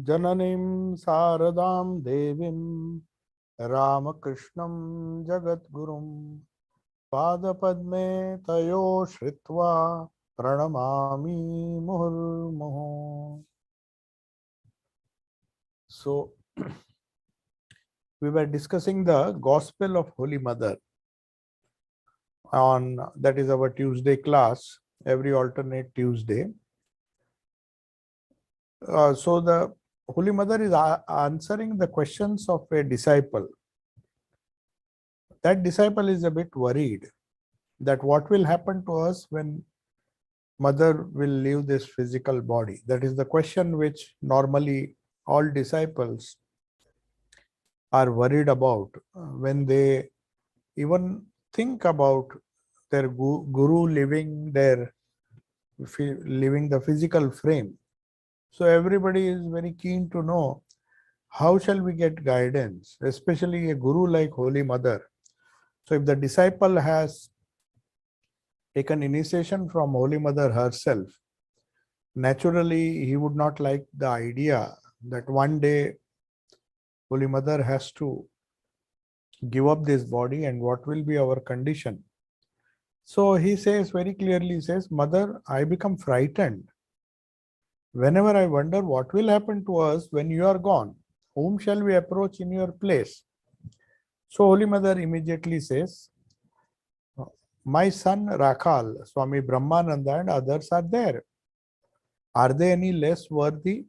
Jananim Saradam Devim Ramakrishnam Jagadgurum Padapadme Tayo Shritva Pranamami Muhurmuhu. So, we were discussing the Gospel of Holy Mother on, that is our Tuesday class, every alternate Tuesday. So the Holy Mother is answering the questions of a disciple. That disciple is a bit worried that what will happen to us when Mother will leave this physical body. That is the question which normally all disciples are worried about when they even think about their guru leaving the physical frame. So everybody is very keen to know how shall we get guidance, especially a guru like Holy Mother. So if the disciple has taken initiation from Holy Mother herself, naturally he would not like the idea that one day Holy Mother has to give up this body and what will be our condition. So he says very clearly, he says, Mother, I become frightened. Whenever I wonder what will happen to us when you are gone, whom shall we approach in your place? So Holy Mother immediately says, my son Rakhal, Swami Brahmananda and others are there. Are they any less worthy?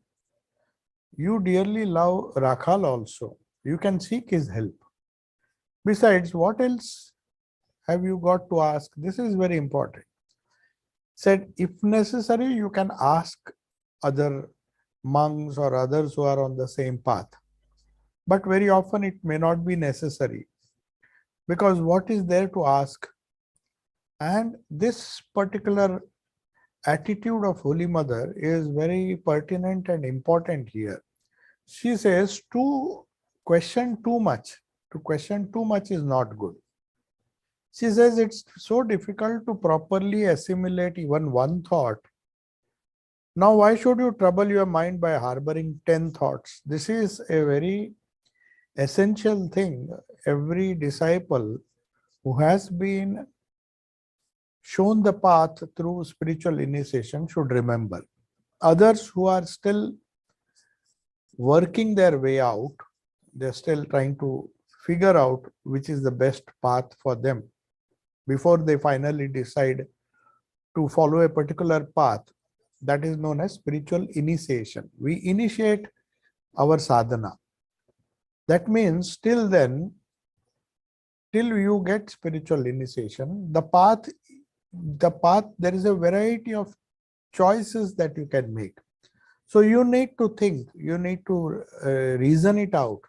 You dearly love Rakhal also. You can seek his help. Besides, what else have you got to ask? This is very important. Said, if necessary, you can ask other monks or others who are on the same path. But very often it may not be necessary. Because what is there to ask? And this particular attitude of Holy Mother is very pertinent and important here. She says to question too much is not good. She says it's so difficult to properly assimilate even one thought. Now, why should you trouble your mind by harboring 10 thoughts? This is a very essential thing. Every disciple who has been shown the path through spiritual initiation should remember. Others who are still working their way out, they're still trying to figure out which is the best path for them before they finally decide to follow a particular path. That is known as spiritual initiation. We initiate our sadhana. That means till then, till you get spiritual initiation, the path, there is a variety of choices that you can make. So you need to think, you need to reason it out.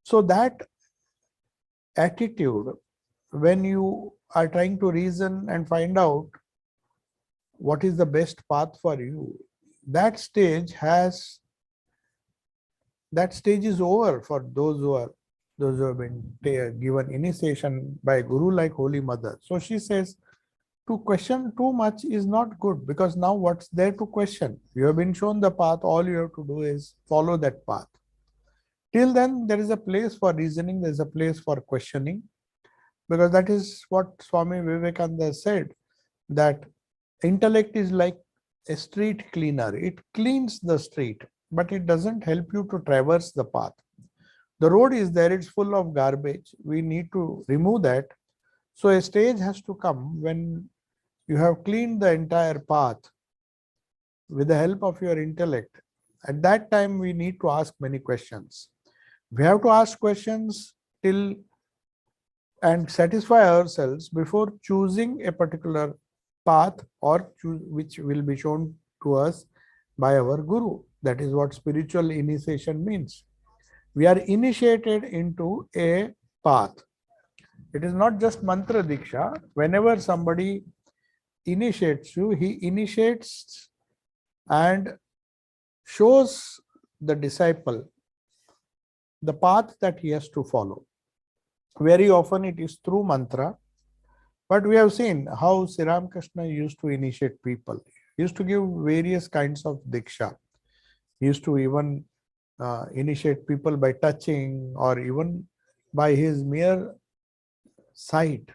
So that attitude, when you are trying to reason and find out what is the best path for you, that stage is over for those who have been given initiation by Guru like Holy Mother. So she says, to question too much is not good, because now what's there to question? You have been shown the path, all you have to do is follow that path. Till then, there is a place for reasoning, there is a place for questioning, because that is what Swami Vivekananda said, that intellect is like a street cleaner. It cleans the street, but it doesn't help you to traverse the path. The road is there, it's full of garbage. We need to remove that. So a stage has to come when you have cleaned the entire path with the help of your intellect. At that time, we need to ask many questions. We have to ask questions till and satisfy ourselves before choosing a particular path or which will be shown to us by our Guru. That is what spiritual initiation means. We are initiated into a path. It is not just mantra diksha. Whenever somebody initiates you, he initiates and shows the disciple the path that he has to follow. Very often it is through mantra, but we have seen how Sri Ramakrishna used to initiate people. He used to give various kinds of diksha. He used to even initiate people by touching, or even by his mere sight.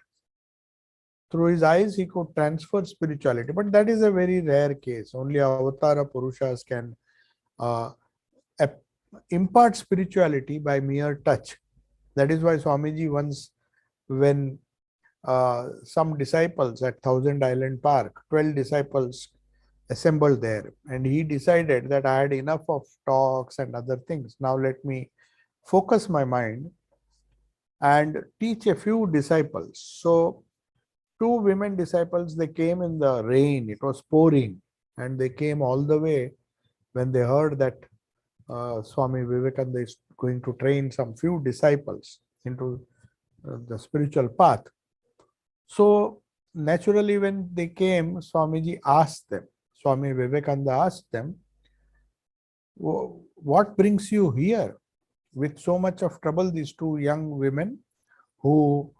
Through his eyes, he could transfer spirituality. But that is a very rare case. Only Avatara Purushas can uh, impart spirituality by mere touch. That is why Swamiji once, when some disciples at Thousand Island Park, 12 disciples assembled there, and he decided that I had enough of talks and other things. Now let me focus my mind and teach a few disciples. So two women disciples, they came in the rain, it was pouring, and they came all the way when they heard that Swami Vivekananda is going to train some few disciples into the spiritual path. So naturally, when they came, Swamiji asked them, Swami Vivekananda asked them, what brings you here with so much of trouble? These two young women who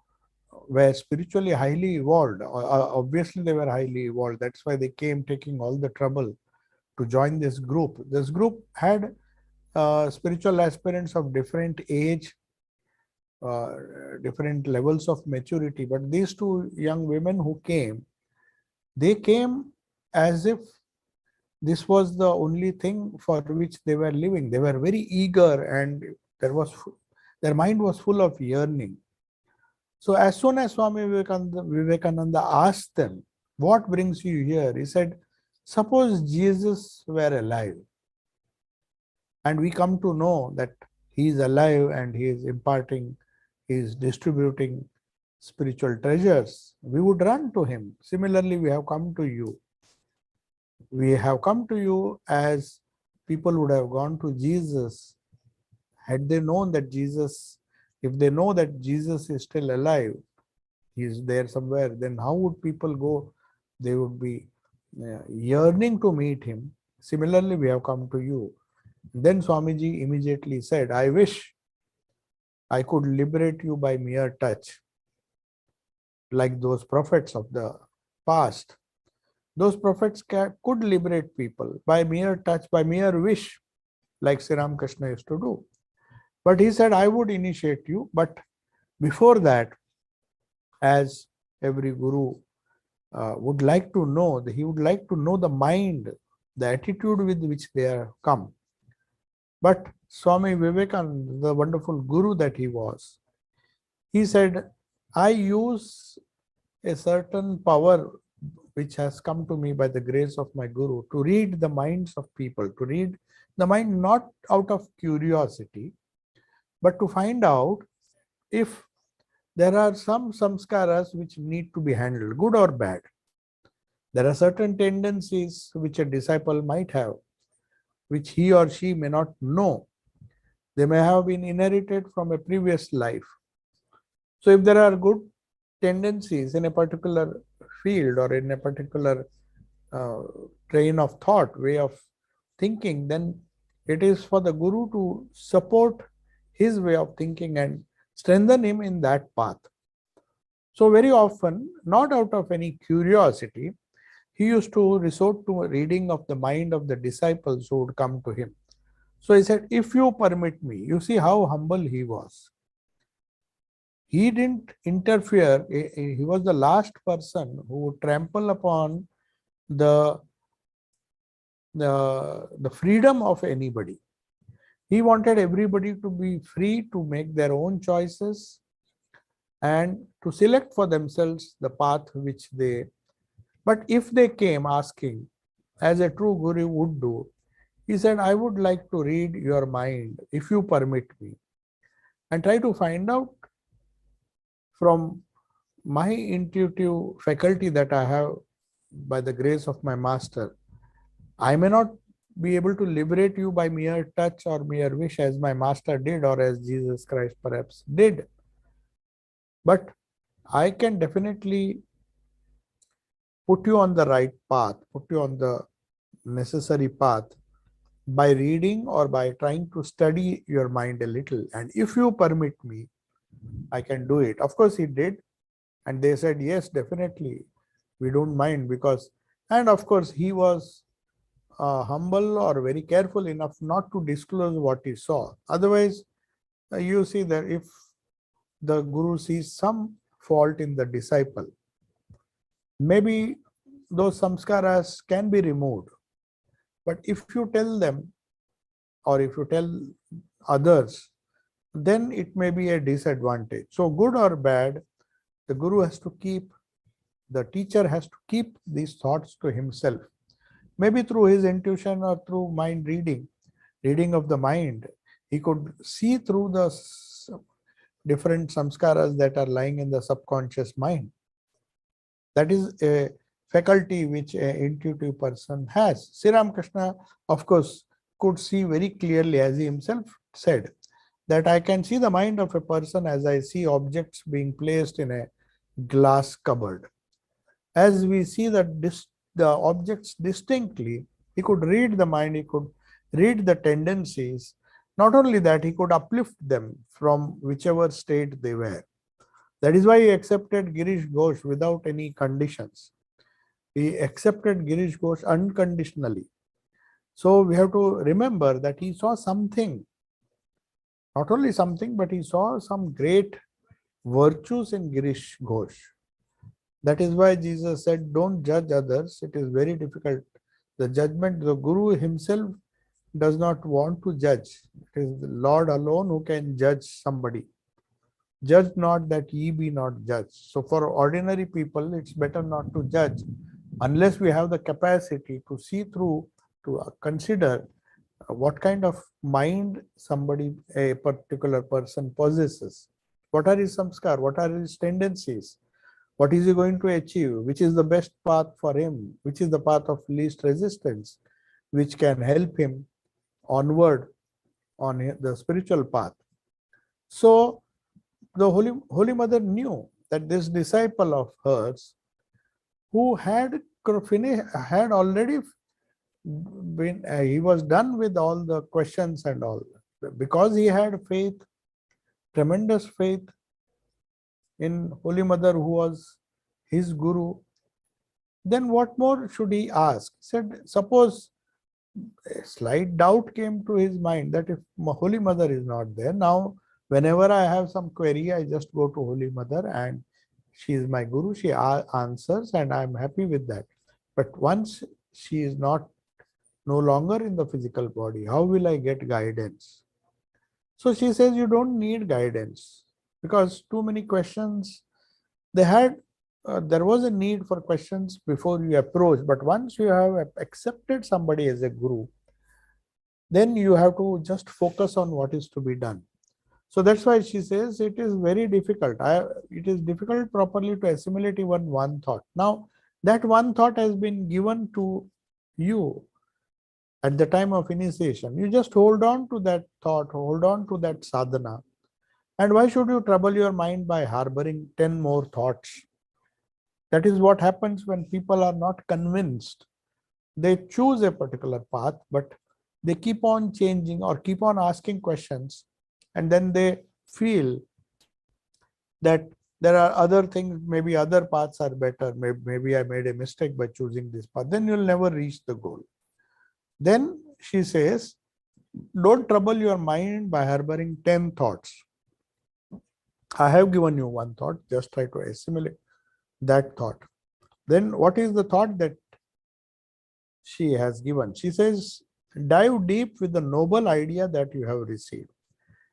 were spiritually highly evolved, obviously they were highly evolved. That's why they came taking all the trouble to join this group. This group had spiritual aspirants of different age, different levels of maturity. But these two young women who came, they came as if this was the only thing for which they were living. They were very eager, and their mind was full of yearning. So as soon as Swami Vivekananda asked them, what brings you here? He said, suppose Jesus were alive, and we come to know that he is alive and he is imparting, he is distributing spiritual treasures, we would run to him. Similarly, we have come to you. We have come to you as people would have gone to Jesus. Had they known that Jesus, if they know that Jesus is still alive, he is there somewhere, then how would people go? They would be yearning to meet him. Similarly, we have come to you. Then Swamiji immediately said, I wish I could liberate you by mere touch, like those prophets of the past. Those prophets could liberate people by mere touch, by mere wish, like Sri Ramakrishna used to do. But he said, I would initiate you. But before that, as every guru would like to know, he would like to know the mind, the attitude with which they are come. But Swami Vivekananda, the wonderful guru that he was, he said, I use a certain power which has come to me by the grace of my guru to read the minds of people, to read the mind not out of curiosity, but to find out if there are some samskaras which need to be handled, good or bad. There are certain tendencies which a disciple might have, which he or she may not know. They may have been inherited from a previous life. So if there are good tendencies in a particular field or in a particular train of thought, way of thinking, then it is for the guru to support his way of thinking and strengthen him in that path. So very often, not out of any curiosity, he used to resort to a reading of the mind of the disciples who would come to him. So he said, if you permit me, you see how humble he was. He didn't interfere. He was the last person who would trample upon the freedom of anybody. He wanted everybody to be free to make their own choices and to select for themselves the path which they. But if they came asking, as a true guru would do, he said, I would like to read your mind, if you permit me, and try to find out from my intuitive faculty that I have by the grace of my master. I may not be able to liberate you by mere touch or mere wish as my master did, or as Jesus Christ perhaps did. But I can definitely put you on the right path, put you on the necessary path by reading or by trying to study your mind a little. And if you permit me, I can do it. Of course, he did. And they said, yes, definitely. We don't mind because, and of course, he was humble or very careful enough not to disclose what he saw. Otherwise, you see that if the guru sees some fault in the disciple, maybe those samskaras can be removed. But if you tell them or if you tell others, then it may be a disadvantage. So good or bad, the guru has to keep, the teacher has to keep these thoughts to himself. Maybe through his intuition or through mind reading, reading of the mind, he could see through the different samskaras that are lying in the subconscious mind. That is a faculty which an intuitive person has. Sri Ramakrishna, of course, could see very clearly, as he himself said, that I can see the mind of a person as I see objects being placed in a glass cupboard. As we see the objects distinctly, he could read the mind, he could read the tendencies. Not only that, he could uplift them from whichever state they were. That is why he accepted Girish Ghosh without any conditions. He accepted Girish Ghosh unconditionally. So we have to remember that he saw something, not only something, but he saw some great virtues in Girish Ghosh. That is why Jesus said, don't judge others. It is very difficult. The judgment, the Guru himself does not want to judge. It is the Lord alone who can judge somebody. Judge not that ye be not judged. So for ordinary people, it's better not to judge unless we have the capacity to see through, to consider what kind of mind somebody, a particular person possesses. What are his samskar? What are his tendencies? What is he going to achieve? Which is the best path for him? Which is the path of least resistance, which can help him onward on the spiritual path? So the Holy Mother knew that this disciple of hers, who had already been, he was done with all the questions and all, because he had faith, tremendous faith in Holy Mother, who was his guru. Then what more should he ask? He said, suppose a slight doubt came to his mind that if Holy Mother is not there, now whenever I have some query, I just go to Holy Mother and she is my guru, she answers and I am happy with that. But once she is no longer in the physical body, how will I get guidance? So she says, you don't need guidance, because too many questions they had. There was a need for questions before you approach, but once you have accepted somebody as a guru, then you have to just focus on what is to be done. So that's why she says it is very difficult. It is difficult properly to assimilate even one thought. Now, that one thought has been given to you at the time of initiation. You just hold on to that thought, hold on to that sadhana. And why should you trouble your mind by harboring 10 more thoughts? That is what happens when people are not convinced. They choose a particular path, but they keep on changing or keep on asking questions. And then they feel that there are other things, maybe other paths are better. Maybe I made a mistake by choosing this path. Then you'll never reach the goal. Then she says, don't trouble your mind by harboring 10 thoughts. I have given you one thought, just try to assimilate that thought. Then what is the thought that she has given? She says, dive deep with the noble idea that you have received.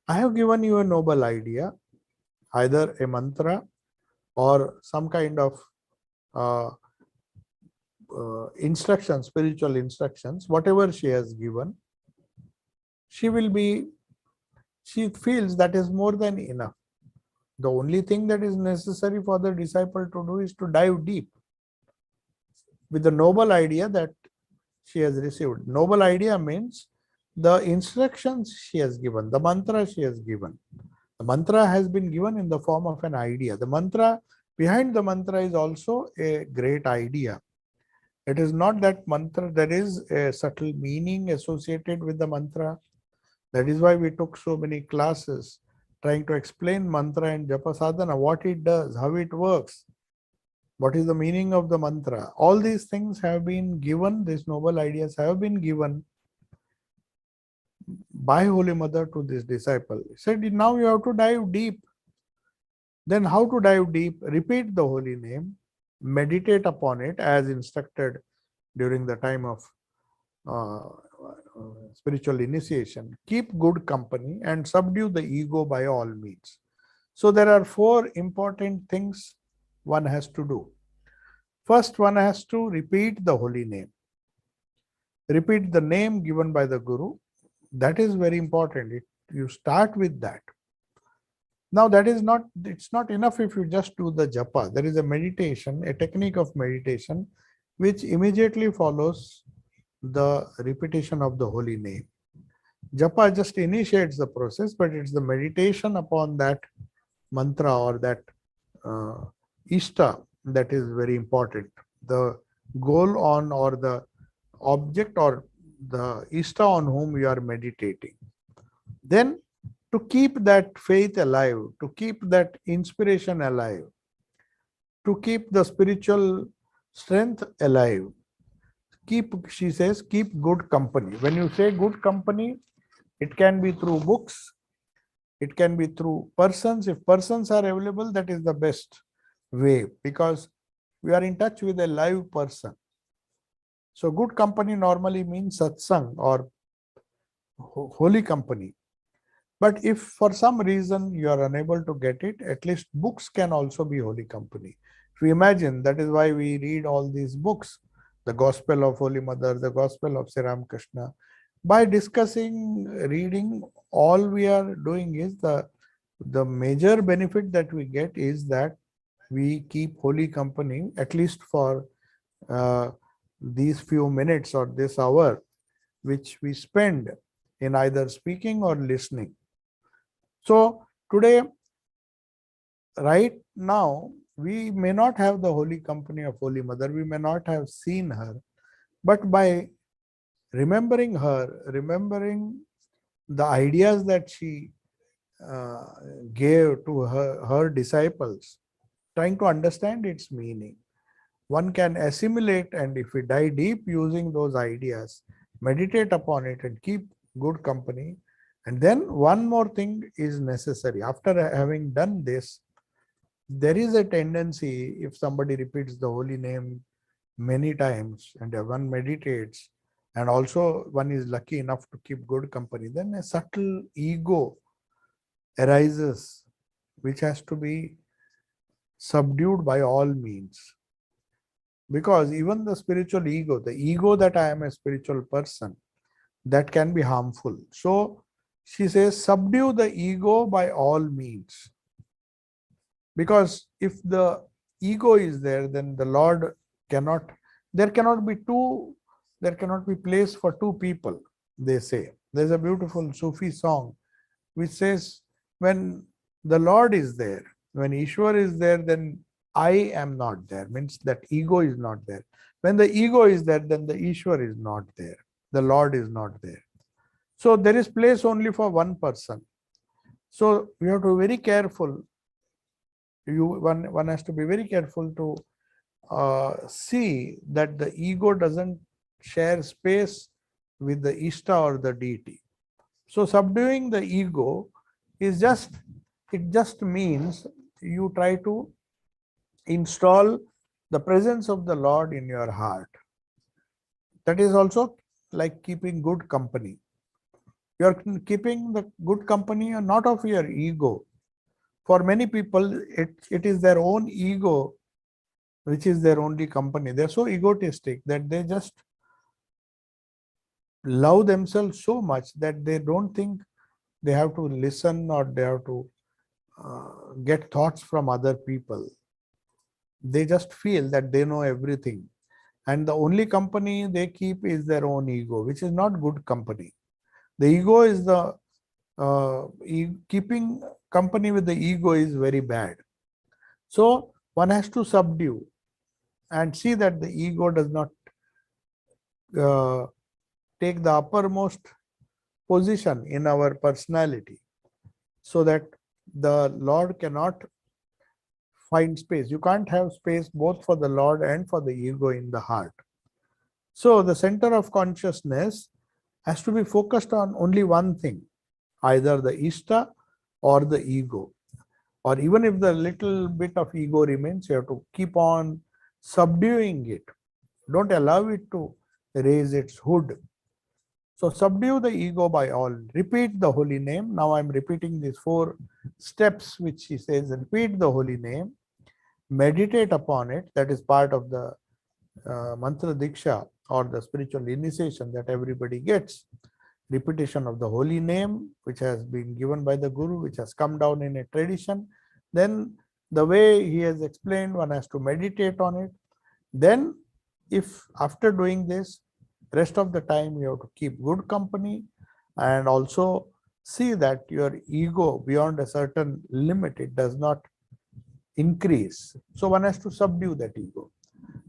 I have given you a noble idea, either a mantra or some kind of instructions, spiritual instructions, whatever she has given, she feels that is more than enough. The only thing that is necessary for the disciple to do is to dive deep with the noble idea that she has received. Noble idea means the instructions she has given, the mantra she has given. The mantra has been given in the form of an idea. The mantra, behind the mantra is also a great idea. It is not that mantra, there is a subtle meaning associated with the mantra. That is why we took so many classes trying to explain mantra and japa sadhana, what it does, how it works. What is the meaning of the mantra? All these things have been given, these noble ideas have been given by Holy Mother to this disciple. He said, now you have to dive deep. Then how to dive deep? Repeat the holy name, meditate upon it as instructed during the time of spiritual initiation. Keep good company and subdue the ego by all means. So there are 4 important things one has to do. First, one has to repeat the holy name. Repeat the name given by the Guru. That is very important. You start with that. Now it's not enough if you just do the japa. There is a meditation, a technique of meditation, which immediately follows the repetition of the holy name. Japa just initiates the process, but it's the meditation upon that mantra or that ishta that is very important. The goal on or the object or the ishta on whom you are meditating. Then to keep that faith alive, to keep that inspiration alive, to keep the spiritual strength alive, she says, keep good company. When you say good company, it can be through books, it can be through persons. If persons are available, that is the best way, because we are in touch with a live person. So good company normally means satsang or holy company. But if for some reason you are unable to get it, at least books can also be holy company. If we imagine, that is why we read all these books, the Gospel of Holy Mother, the Gospel of Sri Ramakrishna. By discussing, reading, all we are doing is the major benefit that we get is that we keep holy company, at least for these few minutes or this hour, which we spend in either speaking or listening. So today, right now, we may not have the holy company of Holy Mother, we may not have seen her, but by remembering her, remembering the ideas that she gave to her disciples, trying to understand its meaning, one can assimilate, and if we dive deep using those ideas, meditate upon it and keep good company. And then one more thing is necessary. After having done this, there is a tendency, if somebody repeats the holy name many times and one meditates, and also one is lucky enough to keep good company, then a subtle ego arises, which has to be subdued by all means. Because even the spiritual ego, the ego that I am a spiritual person, that can be harmful. So she says, subdue the ego by all means. Because if the ego is there, then the Lord cannot, there cannot be place for two people, they say. There's a beautiful Sufi song which says, when the Lord is there, when Ishwar is there, then I am not there, means that ego is not there. When the ego is there, then the Ishwar is not there, the Lord is not there. So there is place only for one person. So we have to be very careful. One has to be very careful to see that the ego doesn't share space with the Ishta or the deity. So subduing the ego is just means you try to install the presence of the Lord in your heart. That is also like keeping good company. You are keeping the good company not of your ego. For many people, it is their own ego which is their only company. They are so egotistic that they just love themselves so much that they don't think they have to listen or they have to get thoughts from other people. They just feel that they know everything. And the only company they keep is their own ego, which is not good company. The ego is keeping company with the ego is very bad. So one has to subdue and see that the ego does not take the uppermost position in our personality, so that the Lord cannot find space. You can't have space both for the Lord and for the ego in the heart. So the center of consciousness has to be focused on only one thing, either the Ishta or the ego. Or even if the little bit of ego remains, you have to keep on subduing it. Don't allow it to raise its hood. So subdue the ego by all. Repeat the holy name. Now I'm repeating these 4 steps which he says. Repeat the holy name. Meditate upon it. That is part of the mantra diksha or the spiritual initiation that everybody gets. Repetition of the holy name, which has been given by the Guru, which has come down in a tradition. Then the way he has explained, one has to meditate on it. Then if after doing this, rest of the time you have to keep good company and also see that your ego beyond a certain limit, it does not increase. So one has to subdue that ego.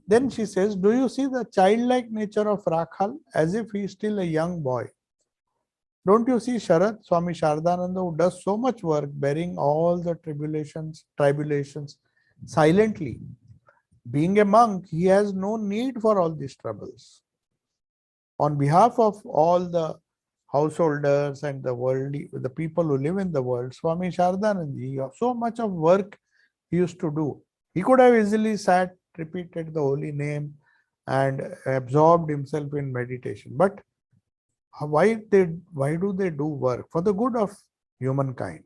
Then she says, do you see the childlike nature of Rakhal as if he is still a young boy? Don't you see Sharad, Swami Saradananda, who does so much work, bearing all the tribulations silently? Being a monk, he has no need for all these troubles. On behalf of all the householders and the worldly, the people who live in the world, Swami Saradananda, so much of work he used to do. He could have easily sat, repeated the holy name and absorbed himself in meditation. But why do they do work? For the good of humankind.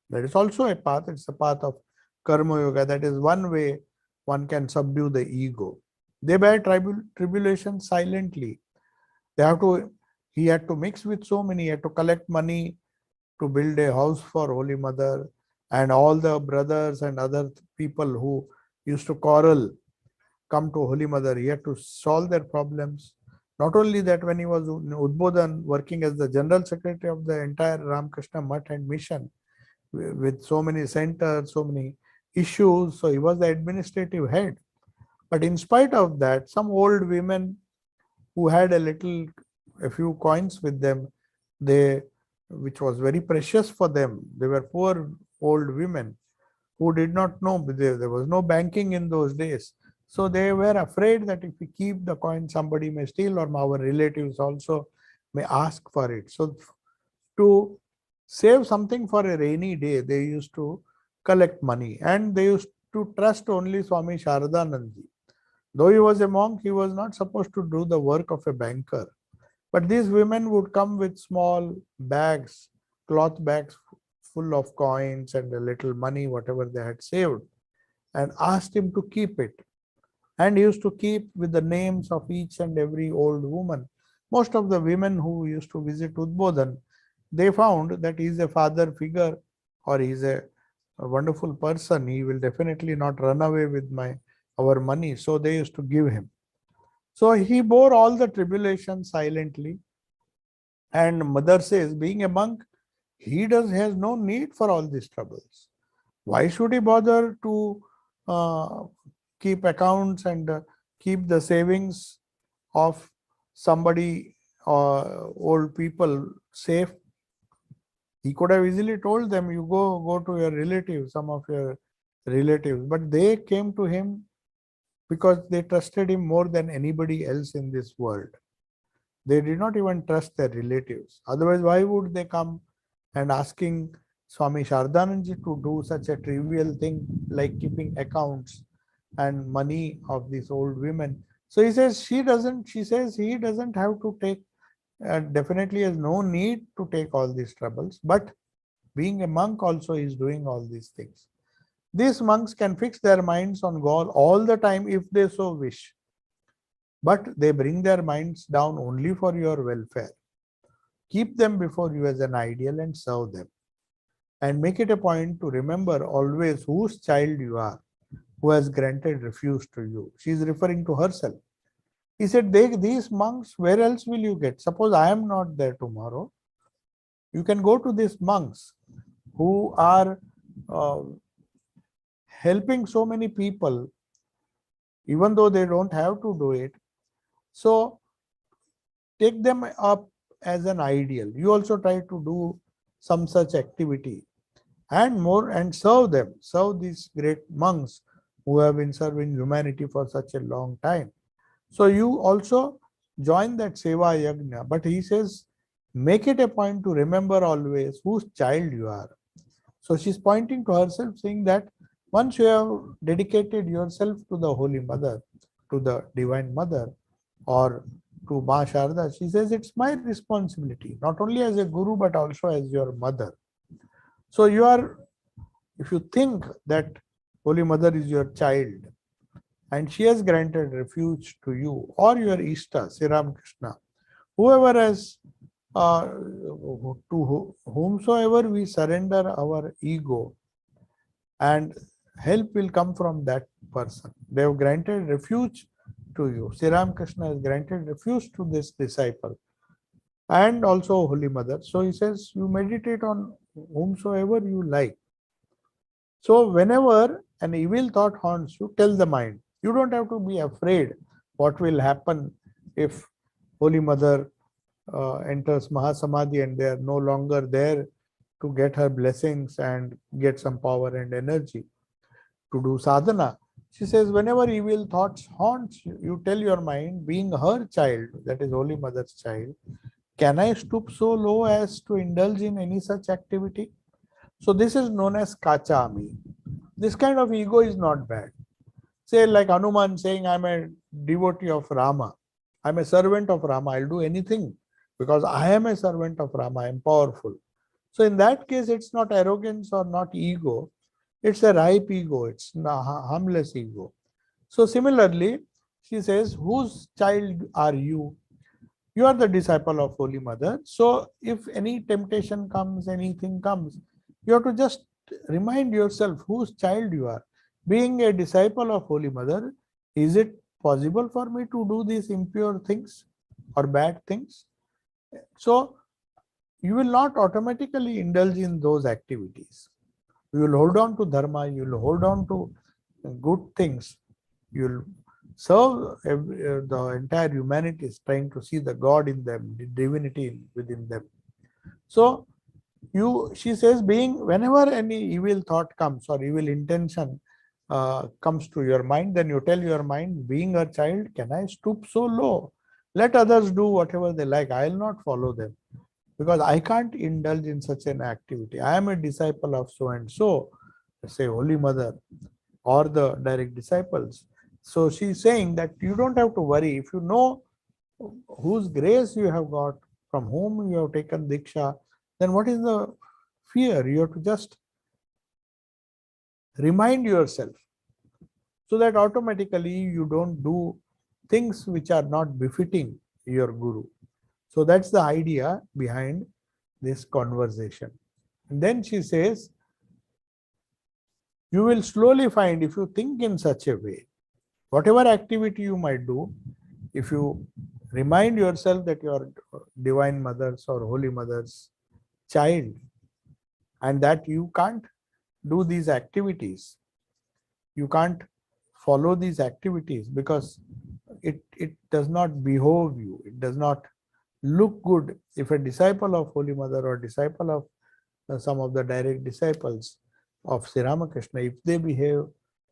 That is also a path. It's a path of karma yoga. That is one way one can subdue the ego. They bear tribulation silently. He had to mix with so many, he had to collect money to build a house for Holy Mother, and all the brothers and other people who used to quarrel come to Holy Mother. He had to solve their problems. Not only that, when he was in Udbodhan, working as the General Secretary of the entire Ramakrishna Mutt and Mission, with so many centers, so many issues, so he was the administrative head. But in spite of that, some old women who had a few coins with them, which was very precious for them. They were poor old women who did not know, there was no banking in those days. So they were afraid that if we keep the coin, somebody may steal, or our relatives also may ask for it. So to save something for a rainy day, they used to collect money, and they used to trust only Swami Saradananda. Though he was a monk, he was not supposed to do the work of a banker. But these women would come with small bags, cloth bags full of coins and a little money, whatever they had saved, and asked him to keep it. And he used to keep with the names of each and every old woman. Most of the women who used to visit Udbodhan, they found that he is a father figure, or he is a wonderful person. He will definitely not run away with our money. So they used to give him. So he bore all the tribulation silently. And Mother says, being a monk, he has no need for all these troubles. Why should he bother to keep accounts and keep the savings of somebody or old people safe? He could have easily told them, you go to your relatives, some of your relatives. But they came to him because they trusted him more than anybody else in this world. They did not even trust their relatives. Otherwise, why would they come and asking Swami Saradananda to do such a trivial thing like keeping accounts and money of these old women? So he says she says he doesn't have to take, definitely has no need to take all these troubles, but being a monk also is doing all these things. These monks can fix their minds on God all the time if they so wish, but they bring their minds down only for your welfare. Keep them before you as an ideal and serve them. And make it a point to remember always whose child you are, who has granted refuge to you. She is referring to herself. He said, these monks, where else will you get? Suppose I am not there tomorrow. You can go to these monks who are helping so many people, even though they don't have to do it. So take them up as an ideal. You also try to do some such activity and more, and serve them, serve these great monks who have been serving humanity for such a long time. So you also join that Seva Yajna, but he says, make it a point to remember always whose child you are. So she's pointing to herself, saying that once you have dedicated yourself to the Holy Mother, to the Divine Mother, or to Ma Sharda, she says it's my responsibility, not only as a guru, but also as your mother. So you are, if you think that Holy Mother is your child, and she has granted refuge to you, or your Ishta, Sri Ramakrishna, whoever has, to whomsoever we surrender our ego, and help will come from that person. They have granted refuge to you. Sri Ramakrishna has granted refuge to this disciple and also Holy Mother. So he says, you meditate on whomsoever you like. So whenever an evil thought haunts you, tell the mind. You don't have to be afraid what will happen if Holy Mother enters Mahasamadhi and they are no longer there to get her blessings and get some power and energy to do sadhana. She says, whenever evil thoughts haunts you, you tell your mind, being her child, that is Holy Mother's child, can I stoop so low as to indulge in any such activity? So this is known as kachami. This kind of ego is not bad. Say like Hanuman saying, I'm a devotee of Rama. I'm a servant of Rama. I'll do anything because I am a servant of Rama. I'm powerful. So in that case, it's not arrogance or not ego. It's a ripe ego. It's a harmless ego. So similarly, she says, whose child are you? You are the disciple of Holy Mother. So if any temptation comes, anything comes, you have to just remind yourself whose child you are. Being a disciple of Holy Mother, is it possible for me to do these impure things or bad things? So you will not automatically indulge in those activities. You will hold on to dharma, you will hold on to good things. You will serve the entire humanity is trying to see the God in them, the divinity within them. So she says, whenever any evil thought comes or evil intention comes to your mind, then you tell your mind, being a child, can I stoop so low? Let others do whatever they like. I will not follow them because I can't indulge in such an activity. I am a disciple of so and so, say Holy Mother or the direct disciples. So she's saying that you don't have to worry. If you know whose grace you have got, from whom you have taken Diksha, then what is the fear? You have to just remind yourself so that automatically you don't do things which are not befitting your Guru. So that's the idea behind this conversation. And then she says, you will slowly find, if you think in such a way, whatever activity you might do, if you remind yourself that you are Divine Mother's or Holy Mother's child and that you can't do these activities, you can't follow these activities because it does not behove you, it does not look good. If a disciple of Holy Mother or disciple of some of the direct disciples of Sri Ramakrishna, if they behave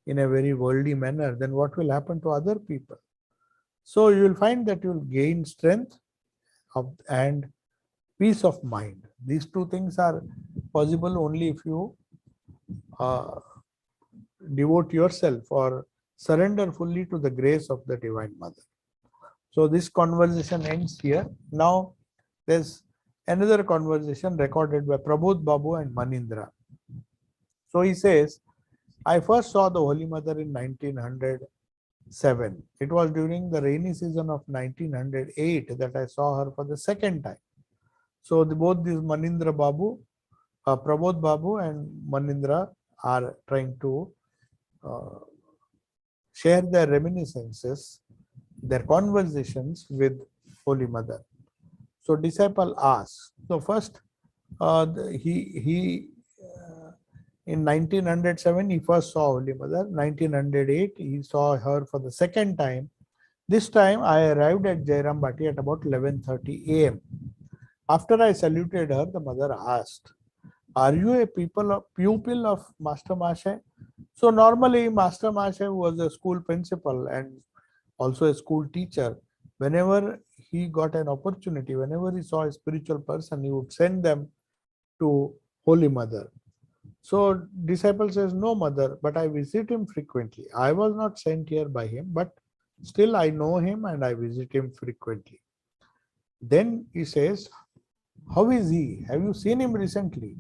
in a very worldly manner, then what will happen to other people? So you will find that you will gain strength and peace of mind. These two things are possible only if you devote yourself or surrender fully to the grace of the Divine Mother. So this conversation ends here. Now there's another conversation recorded by Prabodh Babu and Manindra. So he says, I first saw the Holy Mother in 1907. It was during the rainy season of 1908 that I saw her for the second time. So both these Manindra Babu, Prabodh Babu and Manindra are trying to share their reminiscences, their conversations with Holy Mother. So disciple asks. So first, in 1907 he first saw Holy Mother. 1908 he saw her for the second time. This time I arrived at Jairam Bhatti at about 11:30 a.m. After I saluted her, the mother asked, are you a pupil of Master Mashe? So normally Master Mashe was a school principal and also a school teacher. Whenever he got an opportunity, whenever he saw a spiritual person, he would send them to Holy Mother. So disciple says, no mother, but I visit him frequently. I was not sent here by him, but still I know him and I visit him frequently. Then he says, how is he? Have you seen him recently?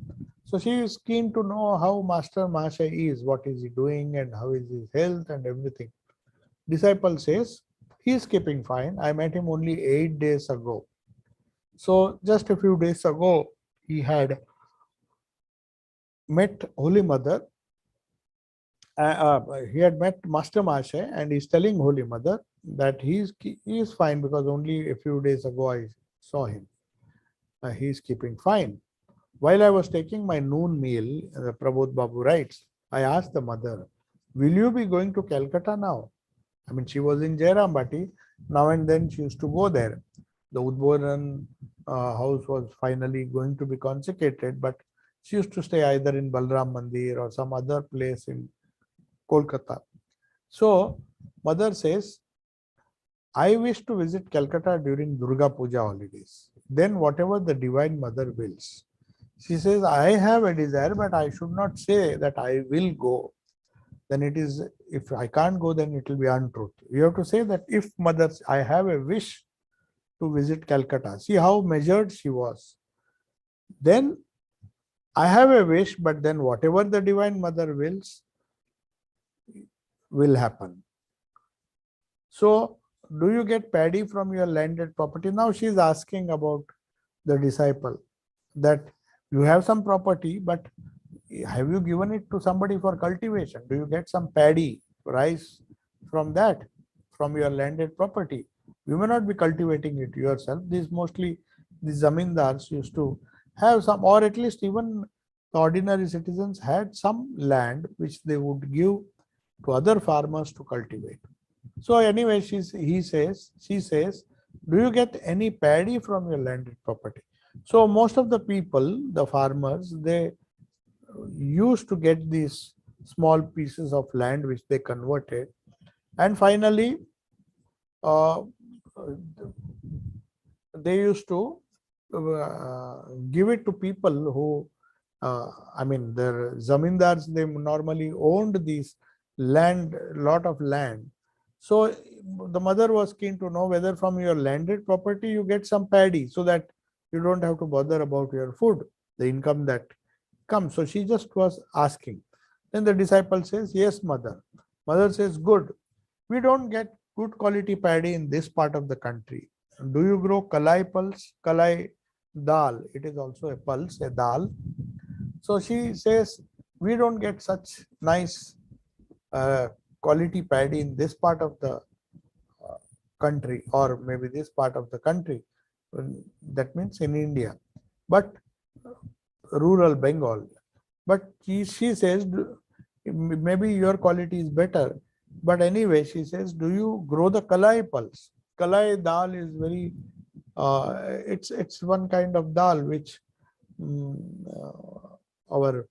So she is keen to know how Master Masha is, what is he doing and how is his health and everything. Disciple says, he is keeping fine. I met him only 8 days ago. So just a few days ago, he had met Holy Mother. He had met Master Masha and he's telling Holy Mother that he is fine because only a few days ago I saw him. He is keeping fine. While I was taking my noon meal, Prabodh Babu writes, I asked the mother, will you be going to Calcutta now? I mean, she was in Jairambati. Now and then she used to go there. The Udboran house was finally going to be consecrated, but she used to stay either in Balram Mandir or some other place in Kolkata. So, mother says, I wish to visit Calcutta during Durga Puja holidays. Then whatever the Divine Mother wills. She says, I have a desire, but I should not say that I will go. Then it is, if I can't go, then it will be untruth. You have to say that if mother, I have a wish to visit Calcutta. See how measured she was. Then I have a wish, but then whatever the Divine Mother wills will happen. So, do you get paddy from your landed property? Now she is asking about the disciple that you have some property, but have you given it to somebody for cultivation? Do you get some paddy, rice from that, from your landed property? You may not be cultivating it yourself. These mostly the zamindars used to have some, or at least even the ordinary citizens had some land which they would give to other farmers to cultivate. So anyway, she says, do you get any paddy from your landed property? So most of the people, the farmers, they used to get these small pieces of land which they converted, and finally uh, they used to give it to people who I mean their zamindars, they normally owned these land, lot of land. So the mother was keen to know whether from your landed property you get some paddy so that you don't have to bother about your food, the income that comes. So she just was asking. Then the disciple says, yes, mother. Mother says, good. We don't get good quality paddy in this part of the country. Do you grow kalai pulse, kalai dal? It is also a pulse, a dal. So she says, we don't get such nice quality paddy in this part of the country, or maybe this part of the country. That means in India, but rural Bengal. But she says, maybe your quality is better. But anyway, she says, do you grow the kalai pulse? Kalai dal is very, it's one kind of dal which our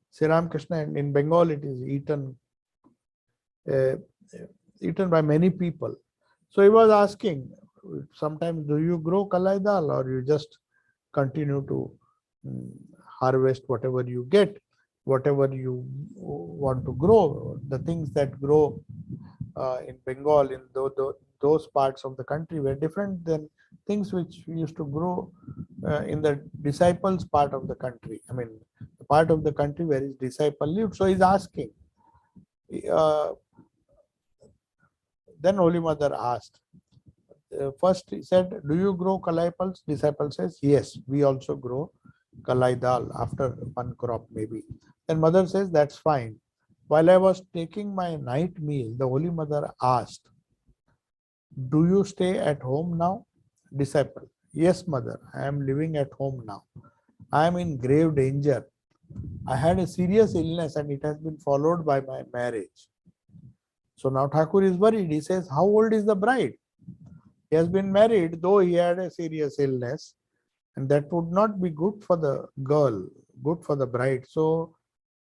Sri Ramakrishna, in Bengal it is uh, eaten by many people. So he was asking, sometimes do you grow kalai dal or you just continue to harvest whatever you get, whatever you want to grow, the things that grow in Bengal, in those parts of the country were different than things which used to grow in the disciples part of the country. I mean, the part of the country where his disciple lived. So he's asking. Then Holy Mother asked. First he said, do you grow kalai pulse? Disciple says, yes, we also grow kalai dal after one crop maybe. Then mother says, that's fine. While I was taking my night meal, the Holy Mother asked, do you stay at home now? Disciple, yes, mother, I am living at home now. I am in grave danger. I had a serious illness and it has been followed by my marriage. So now Thakur is worried. He says, how old is the bride? He has been married, though he had a serious illness, and that would not be good for the girl. good for the bride. So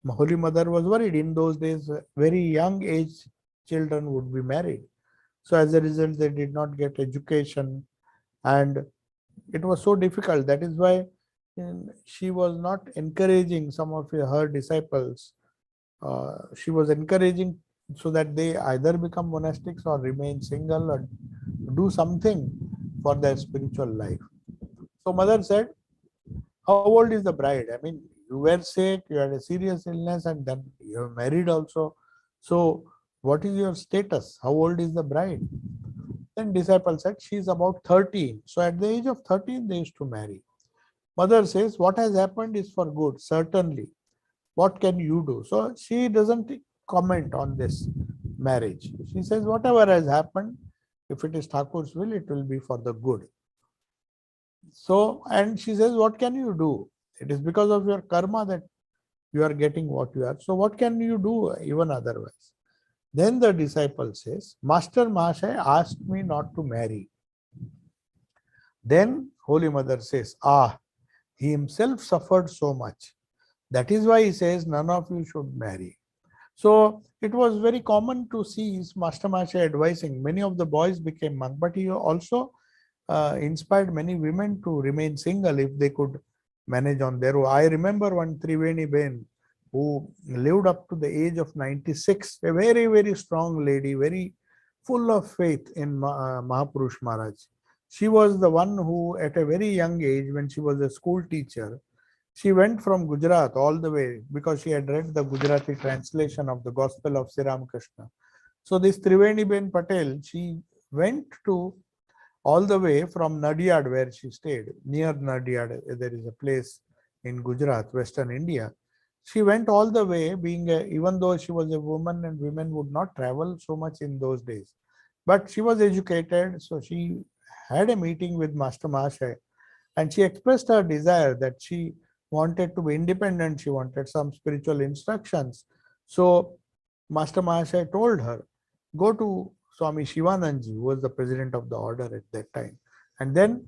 Holy Mother was worried. In those days, very young age children would be married. So as a result, they did not get education, and it was so difficult. That is why she was not encouraging some of her disciples. She was encouraging so that they either become monastics or remain single or do something for their spiritual life. So mother said, how old is the bride? I mean, you were sick, you had a serious illness, and then you're married also. So what is your status? How old is the bride? Then disciple said, she is about 13. So at the age of 13, they used to marry. Mother says, what has happened is for good, certainly. What can you do? So she doesn't comment on this marriage. She says, whatever has happened, if it is Thakur's will, it will be for the good. So, and she says, what can you do? It is because of your karma that you are getting what you are. So what can you do even otherwise? Then the disciple says, Master Mahashaya asked me not to marry. Then Holy Mother says, he himself suffered so much. That is why he says, none of you should marry. So it was very common to see Master Mahashaya advising. Many of the boys became monks, but he also inspired many women to remain single if they could manage on their own. I remember one Triveni Ben who lived up to the age of 96, a very, very strong lady, very full of faith in Mahapurush Maharaj. She was the one who, at a very young age, when she was a school teacher, she went from Gujarat all the way because she had read the Gujarati translation of the Gospel of Sri Ramakrishna. So this Triveni Ben Patel, she went to all the way from Nadiad, where she stayed. Near Nadiad, there is a place in Gujarat, Western India. She went all the way, even though she was a woman and women would not travel so much in those days. But she was educated, so she had a meeting with Master Mahashaya, and she expressed her desire that she wanted to be independent. She wanted some spiritual instructions. So Master Mahashaya told her, go to Swami Shivananji, who was the president of the order at that time, and then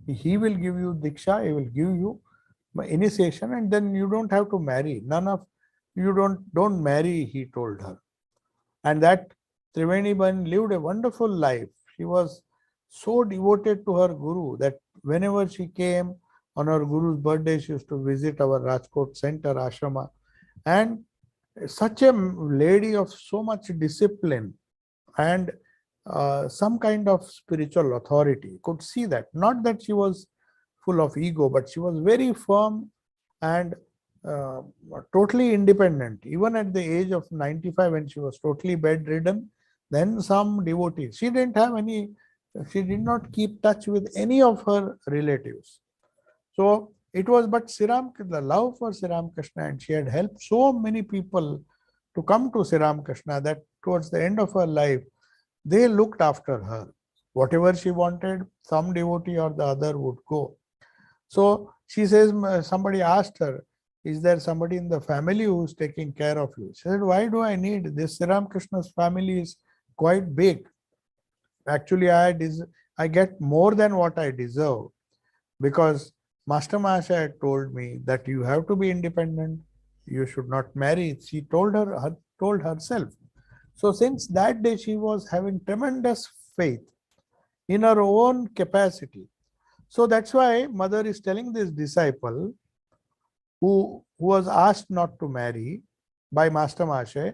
he will give you Diksha, he will give you initiation, and then you don't have to marry. Don't marry, he told her. And that Triveni Ben lived a wonderful life. She was so devoted to her Guru that whenever she came on her Guru's birthday, she used to visit our Rajkot center, ashrama, and such a lady of so much discipline and some kind of spiritual authority. Could see that. Not that she was full of ego, but she was very firm and totally independent. Even at the age of 95, when she was totally bedridden, then some devotees. She did not keep touch with any of her relatives. So it was but the love for Sri Ramakrishna, and she had helped so many people to come to Sri Ramakrishna that towards the end of her life, they looked after her. Whatever she wanted, some devotee or the other would go. So she says, somebody asked her, is there somebody in the family who's taking care of you? She said, why do I need this? Sri Ramakrishna's family is quite big. Actually, I get more than what I deserve, because Master Mahashaya told me that you have to be independent. You should not marry. She told herself. So since that day, she was having tremendous faith in her own capacity. So that's why mother is telling this disciple who was asked not to marry by Master Mahashaya.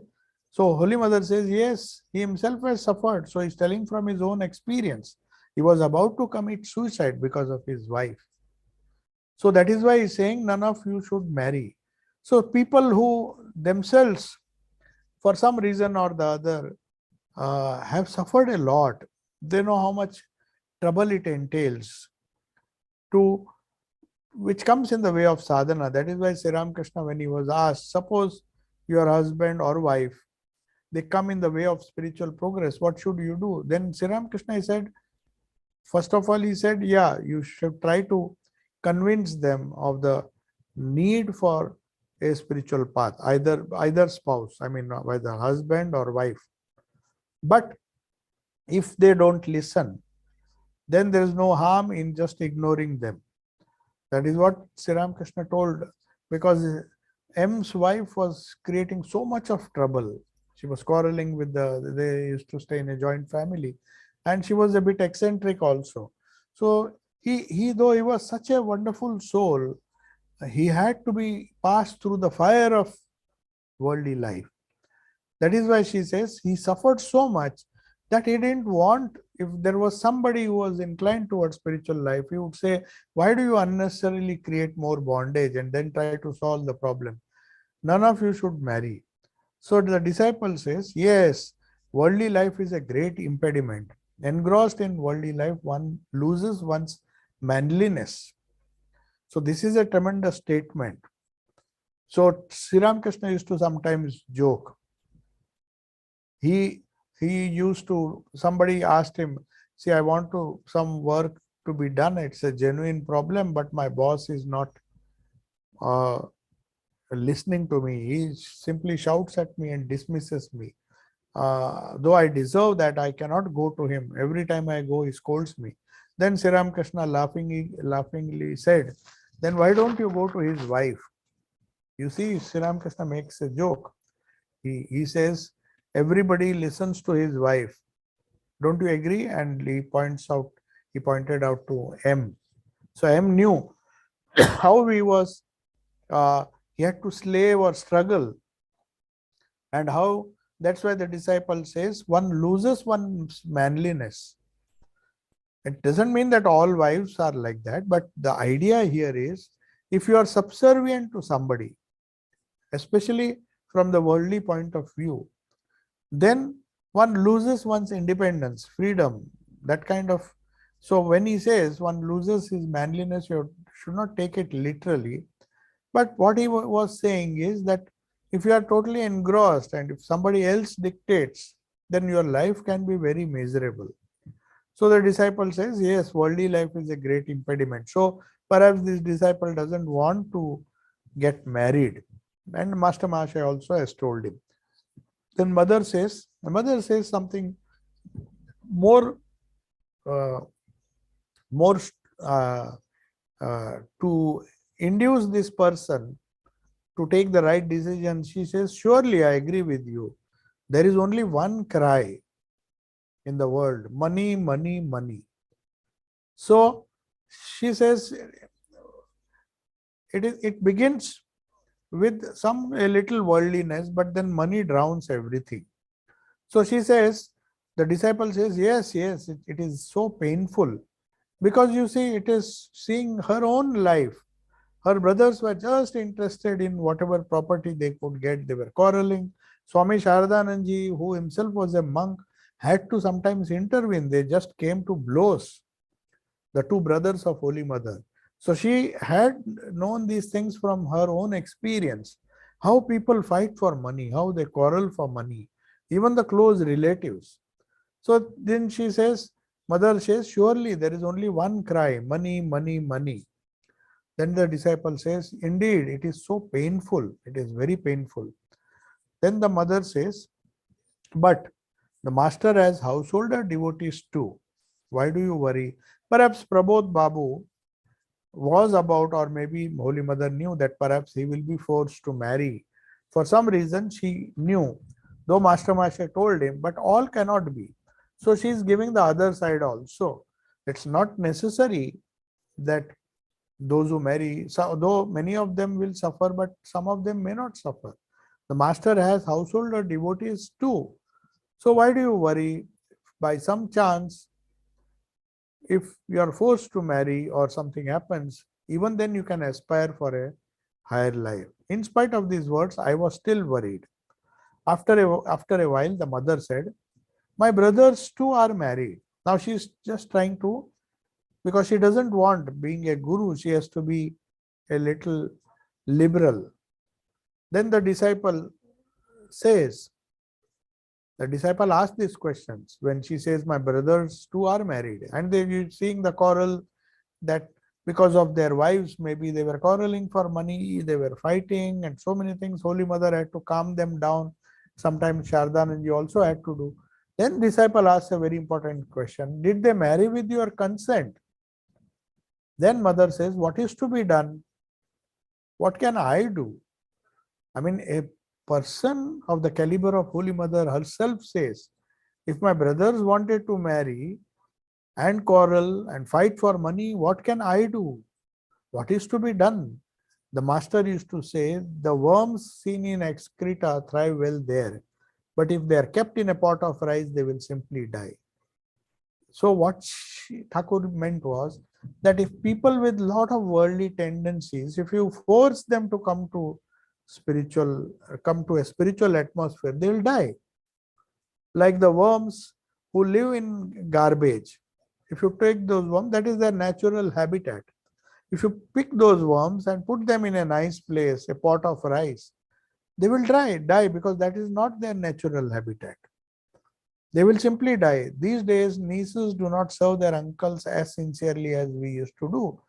So Holy Mother says, yes, he himself has suffered. So he's telling from his own experience. He was about to commit suicide because of his wife. So that is why he's saying none of you should marry. So people who themselves, for some reason or the other, have suffered a lot. They know how much trouble it entails, which comes in the way of sadhana. That is why Sri Ramakrishna, when he was asked, suppose your husband or wife, they come in the way of spiritual progress, what should you do? Then Sri Ramakrishna said, first of all, he said, yeah, you should try to convince them of the need for a spiritual path, either spouse, I mean, whether husband or wife. But if they don't listen, then there is no harm in just ignoring them. That is what Sri Ramakrishna told because M's wife was creating so much of trouble. She was quarreling with they used to stay in a joint family, and she was a bit eccentric also. So though he was such a wonderful soul, he had to be passed through the fire of worldly life. That is why she says he suffered so much that he didn't want, if there was somebody who was inclined towards spiritual life, he would say, why do you unnecessarily create more bondage and then try to solve the problem? None of you should marry. So the disciple says, yes, worldly life is a great impediment. Engrossed in worldly life, one loses one's manliness. So this is a tremendous statement. So Sri Ramakrishna used to sometimes joke. He used to, somebody asked him, see, I want some work to be done. It's a genuine problem, but my boss is not listening to me. He simply shouts at me and dismisses me. Though I deserve that, I cannot go to him. Every time I go, he scolds me. Then Sri Ramakrishna laughingly said, then why don't you go to his wife? You see, Sri Ramakrishna makes a joke. He says, everybody listens to his wife. Don't you agree? And he pointed out to M. So M knew how he had to slave or struggle, and how that's why the disciple says one loses one's manliness. It doesn't mean that all wives are like that, but the idea here is, if you are subservient to somebody, especially from the worldly point of view, then one loses one's independence, freedom, that kind of. So when he says one loses his manliness, you should not take it literally. But what he was saying is that if you are totally engrossed and if somebody else dictates, then your life can be very miserable. So the disciple says, yes, worldly life is a great impediment. So perhaps this disciple doesn't want to get married. And Master Mahasaya also has told him. Then mother says something more, to induce this person to take the right decision. She says, surely I agree with you. There is only one cry in the world, money, money, money. So she says, it begins with a little worldliness, but then money drowns everything. So she says, the disciple says, yes, it is so painful, because you see, it is seeing her own life. Her brothers were just interested in whatever property they could get. They were quarreling. Swami Sharadananji, who himself was a monk, had to sometimes intervene. They just came to blows, the two brothers of Holy Mother. So she had known these things from her own experience, how people fight for money, how they quarrel for money, even the close relatives. So then she says, mother says, surely there is only one cry, money, money, money. Then the disciple says, indeed, it is so painful. It is very painful. Then the mother says, but the master has householder devotees too. Why do you worry? Perhaps Prabodh Babu was about, or maybe Holy Mother knew that perhaps he will be forced to marry. For some reason, she knew, though Master Masha told him, but all cannot be. So she is giving the other side also. It's not necessary that those who marry, so though many of them will suffer, but some of them may not suffer. The master has householder devotees too. So why do you worry? By some chance, if you are forced to marry or something happens, even then you can aspire for a higher life. In spite of these words, I was still worried. After a while, the mother said, my brothers too are married. Now she's just trying to, because she doesn't want, being a guru, she has to be a little liberal. Then the disciple asked these questions when she says, my brothers too are married. And they're seeing the quarrel, that because of their wives, maybe they were quarreling for money, they were fighting and so many things. Holy Mother had to calm them down. Sometimes Sharadananji also had to do. Then disciple asks a very important question. Did they marry with your consent? Then mother says, what is to be done? What can I do? I mean, a person of the caliber of Holy Mother herself says, if my brothers wanted to marry and quarrel and fight for money, what can I do? What is to be done? The master used to say, the worms seen in excreta thrive well there, but if they are kept in a pot of rice, they will simply die. So what Thakur meant was that if people with lot of worldly tendencies, if you force them to come to a spiritual atmosphere, they will die. Like the worms who live in garbage. If you take those worms, that is their natural habitat. If you pick those worms and put them in a nice place, a pot of rice, they will die because that is not their natural habitat. They will simply die. These days, nieces do not serve their uncles as sincerely as we used to do.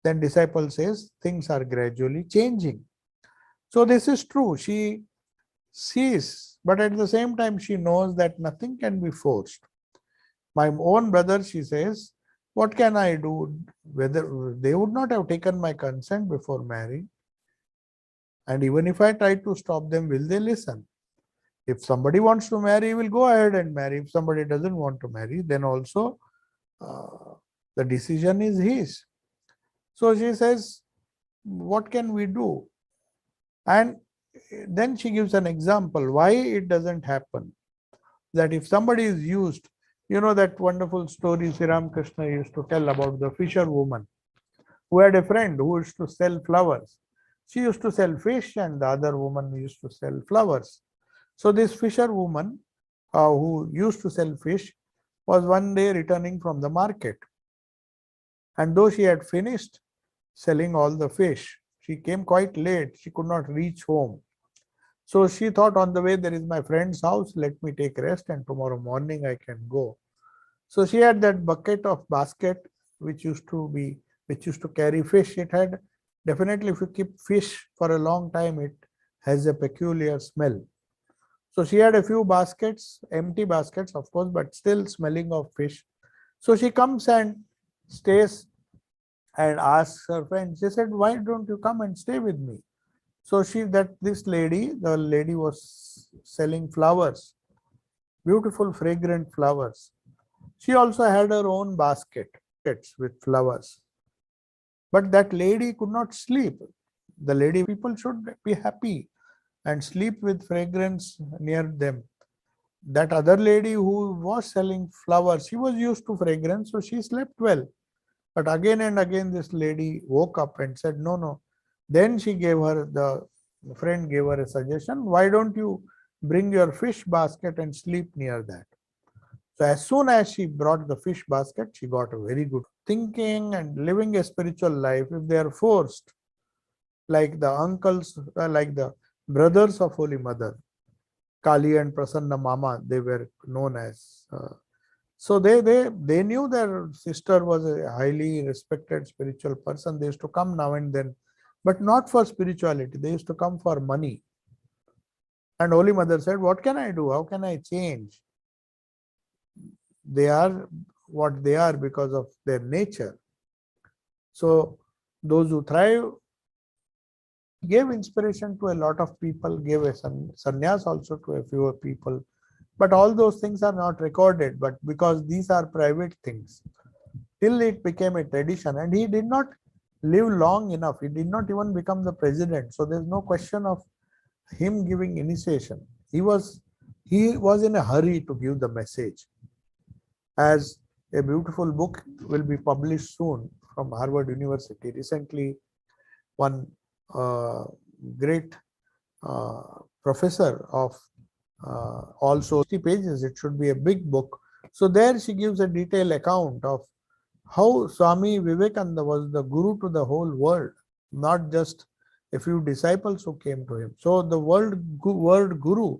Then disciple says, things are gradually changing. So this is true. She sees, but at the same time, she knows that nothing can be forced. My own brother, she says, what can I do? Whether they would not have taken my consent before marrying. And even if I try to stop them, will they listen? If somebody wants to marry, will go ahead and marry. If somebody doesn't want to marry, then also the decision is his. So she says, what can we do? And then she gives an example why it doesn't happen. That if somebody is used, you know that wonderful story Sri Ramakrishna used to tell about the fisherwoman who had a friend who used to sell flowers. She used to sell fish and the other woman used to sell flowers. So this fisherwoman who used to sell fish was one day returning from the market. And though she had finished selling all the fish, she came quite late. She could not reach home. So she thought, on the way, there is my friend's house. Let me take rest and tomorrow morning I can go. So she had that basket which used to carry fish. It had definitely, if you keep fish for a long time, it has a peculiar smell. So she had a few baskets, empty baskets, of course, but still smelling of fish. So she comes and stays and asks her friend. She said, why don't you come and stay with me? So the lady was selling flowers, beautiful fragrant flowers. She also had her own baskets with flowers. But that lady could not sleep. The lady people should be happy and sleep with fragrance near them. That other lady who was selling flowers, she was used to fragrance, so she slept well. But again and again, this lady woke up and said, no, no. Then the friend gave her a suggestion, why don't you bring your fish basket and sleep near that? So as soon as she brought the fish basket, she got a very good thinking and living a spiritual life. If they are forced, like the uncles, like the brothers of Holy Mother, Kali and Prasanna Mama, they were known as. So they knew their sister was a highly respected spiritual person. They used to come now and then, but not for spirituality. They used to come for money. And Holy Mother said, what can I do? How can I change? They are what they are because of their nature. So those who thrive gave inspiration to a lot of people, gave a sannyas also to a few people. But all those things are not recorded, but because these are private things, till it became a tradition. And he did not live long enough. He did not even become the president. So there's no question of him giving initiation. He was in a hurry to give the message. As a beautiful book will be published soon from Harvard University. Recently, one great professor of also 60 pages, it should be a big book. So there she gives a detailed account of how Swami Vivekananda was the guru to the whole world, not just a few disciples who came to him. So the word guru,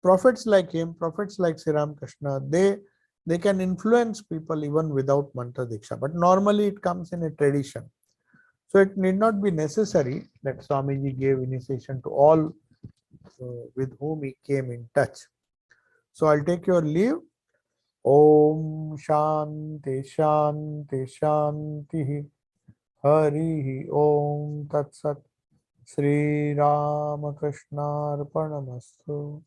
prophets like him, prophets like Sri Ramakrishna, they can influence people even without mantra diksha. But normally it comes in a tradition. So it need not be necessary that Swamiji gave initiation to all with whom he came in touch. So I'll take your leave. Om Shanti Shanti Shanti. Harihi Om Tat Sat. Sri Ramakrishna Arpanamastu.